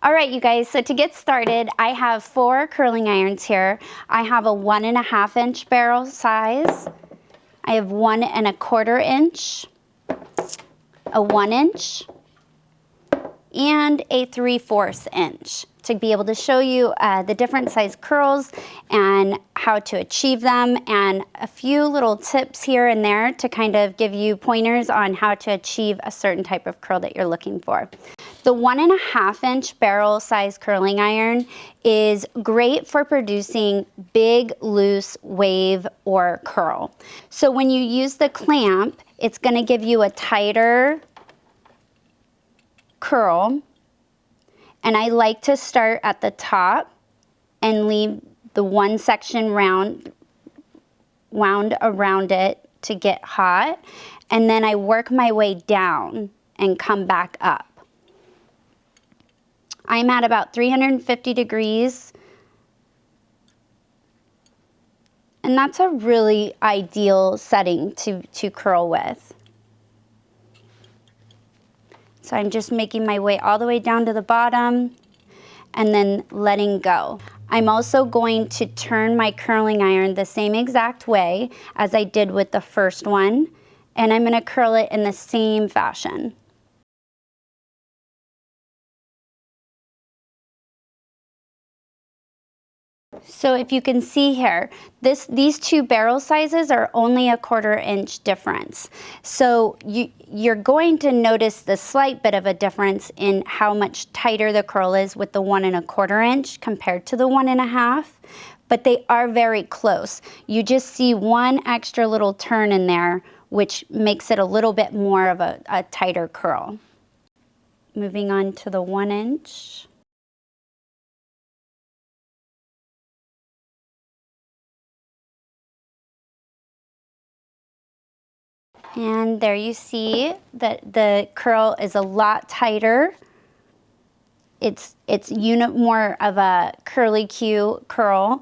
All right, you guys, so to get started, I have 4 curling irons here. I have a 1.5 inch barrel size. I have 1 1/4 inch, a 1 inch, and a 3/4 inch to be able to show you the different size curls and how to achieve them, and a few little tips here and there to kind of give you pointers on how to achieve a certain type of curl that you're looking for. The 1.5 inch barrel size curling iron is great for producing big, loose wave or curl. So when you use the clamp, it's gonna give you a tighter curl. And I like to start at the top and leave the one section wound around it to get hot. And then I work my way down and come back up. I'm at about 350 degrees. And that's a really ideal setting to curl with. So I'm just making my way all the way down to the bottom and then letting go. I'm also going to turn my curling iron the same exact way as I did with the first one, and I'm gonna curl it in the same fashion. So if you can see here, these 2 barrel sizes are only a 1/4 inch difference. So you're going to notice the slight bit of a difference in how much tighter the curl is with the 1 1/4 inch compared to the 1.5, but they are very close. You just see one extra little turn in there, which makes it a little bit more of a tighter curl. Moving on to the 1 inch. And there you see that the curl is a lot tighter. It's more of a curly Q curl.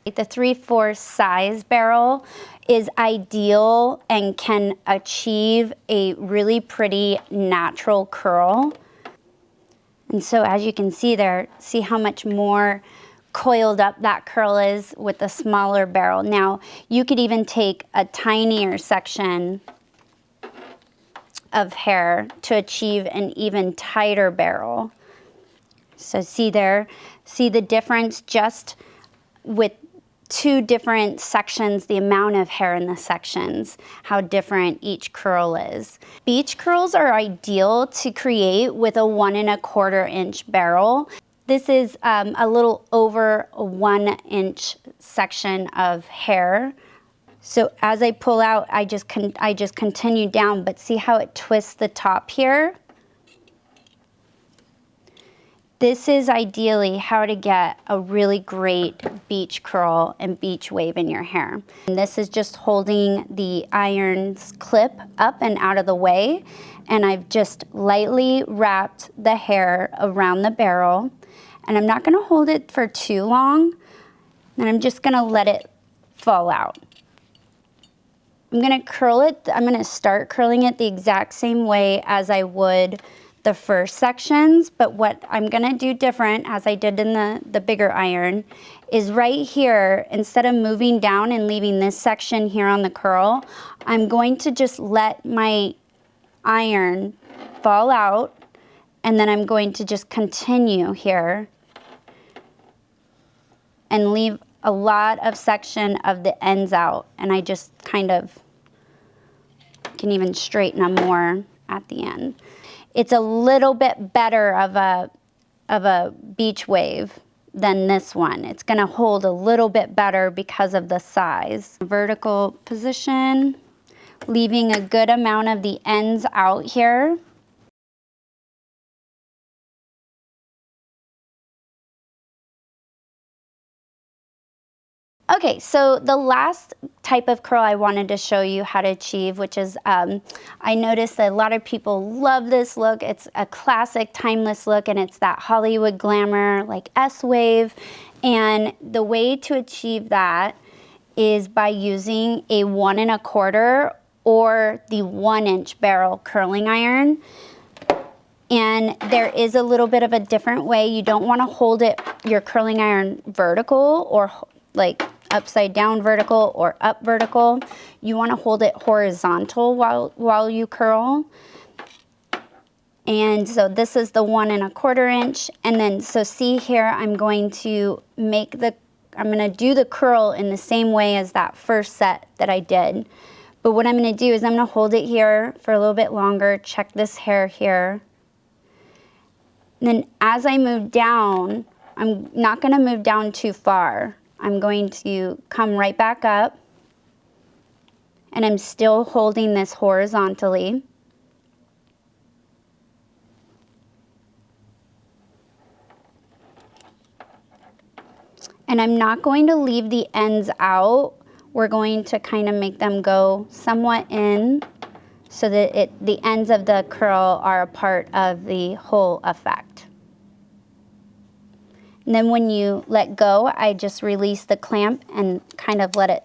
The 3/4 size barrel is ideal and can achieve a really pretty natural curl. And so as you can see there, see how much more coiled up that curl is with the smaller barrel. Now, you could even take a tinier section of hair to achieve an even tighter barrel. So see there, see the difference just with 2 different sections, the amount of hair in the sections, how different each curl is. Beach curls are ideal to create with a 1 1/4 inch barrel. This is a little over a 1 inch section of hair. So as I pull out, I just continue down, but see how it twists the top here? This is ideally how to get a really great beach curl and beach wave in your hair. And this is just holding the iron's clip up and out of the way, and I've just lightly wrapped the hair around the barrel, and I'm not gonna hold it for too long, and I'm just gonna let it fall out. I'm gonna curl it, I'm gonna start curling it the exact same way as I would the first sections, but what I'm gonna do different, as I did in the bigger iron, is right here, instead of moving down and leaving this section here on the curl, I'm going to just let my iron fall out, and then I'm going to just continue here and leave a lot of section of the ends out, and I just kind of can even straighten them more at the end. It's a little bit better of a beach wave than this one. It's gonna hold a little bit better because of the size. Vertical position, leaving a good amount of the ends out here. Okay, so the last type of curl I wanted to show you how to achieve, which is, I noticed that a lot of people love this look. It's a classic, timeless look, and it's that Hollywood glamour, like S-wave. And the way to achieve that is by using a 1 1/4 or the 1 inch barrel curling iron. And there is a little bit of a different way. You don't want to hold it, your curling iron vertical or like upside down vertical or up vertical. You want to hold it horizontal while you curl. And so this is the 1 1/4 inch. And then, so see here, I'm going to do the curl in the same way as that first set that I did. But what I'm going to do is I'm going to hold it here for a little bit longer, check this hair here. And then as I move down, I'm not going to move down too far. I'm going to come right back up, and I'm still holding this horizontally. And I'm not going to leave the ends out. We're going to kind of make them go somewhat in so that the ends of the curl are a part of the whole effect. And then when you let go, I just release the clamp and kind of let it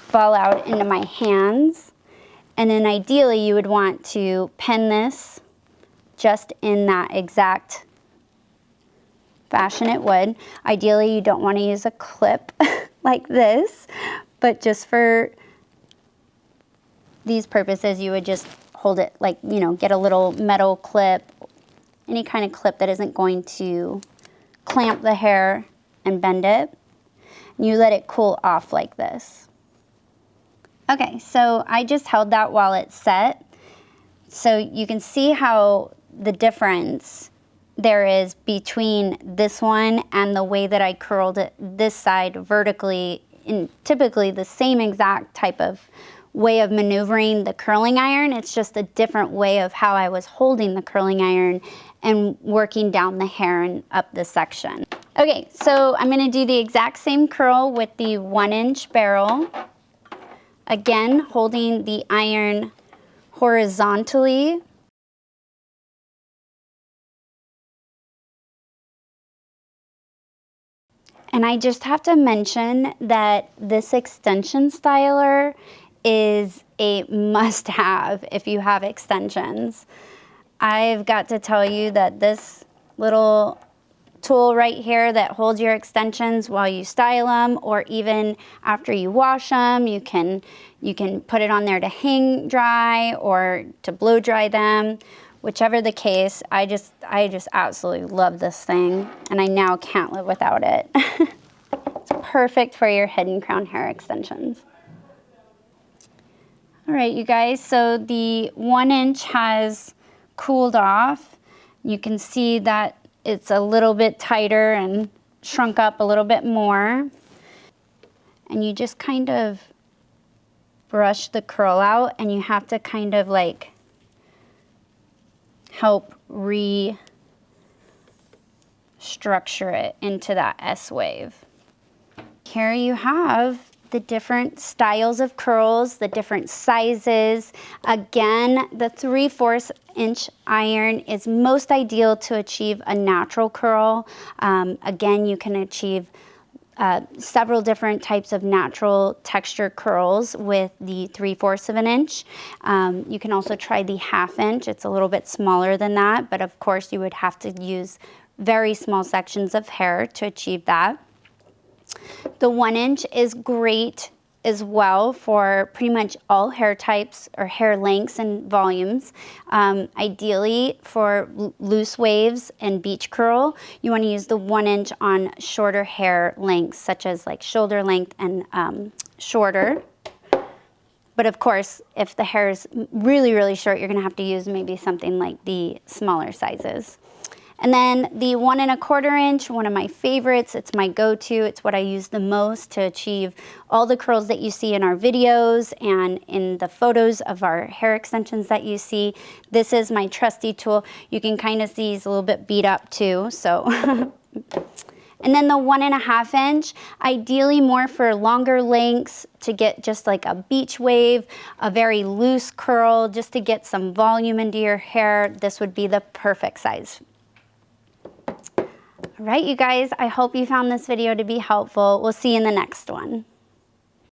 fall out into my hands. And then ideally you would want to pin this just in that exact fashion it would. Ideally you don't want to use a clip like this, but just for these purposes you would just hold it like, you know, get a little metal clip, any kind of clip that isn't going to clamp the hair and bend it. And you let it cool off like this. Okay, so I just held that while it's set. So you can see how the difference there is between this one and the way that I curled it this side vertically in typically the same exact type of way of maneuvering the curling iron. It's just a different way of how I was holding the curling iron and working down the hair and up the section. Okay, so I'm going to do the exact same curl with the 1 inch barrel. Again, holding the iron horizontally. And I just have to mention that this extension styler is a must-have if you have extensions. I've got to tell you that this little tool right here that holds your extensions while you style them, or even after you wash them, you can put it on there to hang dry or to blow dry them. Whichever the case, I just absolutely love this thing, and I now can't live without it. It's perfect for your hidden crown hair extensions. All right, you guys, so the 1 inch has cooled off. You can see that it's a little bit tighter and shrunk up a little bit more. And you just kind of brush the curl out, and you have to kind of like help restructure it into that S wave. Here you have the different styles of curls, the different sizes. Again, the 3/4 inch iron is most ideal to achieve a natural curl. Again, you can achieve several different types of natural texture curls with the 3/4 of an inch. You can also try the 1/2 inch. It's a little bit smaller than that, but of course you would have to use very small sections of hair to achieve that. The 1 inch is great as well for pretty much all hair types or hair lengths and volumes. Ideally for loose waves and beach curl, you want to use the 1 inch on shorter hair lengths, such as like shoulder length and shorter. But of course, if the hair is really, really short, you're going to have to use maybe something like the smaller sizes. And then the 1 1/4 inch, one of my favorites. It's my go-to. It's what I use the most to achieve all the curls that you see in our videos and in the photos of our hair extensions that you see. This is my trusty tool. You can kind of see he's a little bit beat up too, so. And then the 1 1/2 inch, ideally more for longer lengths to get just like a beach wave, a very loose curl, just to get some volume into your hair. This would be the perfect size. All right, you guys, I hope you found this video to be helpful. We'll see you in the next one.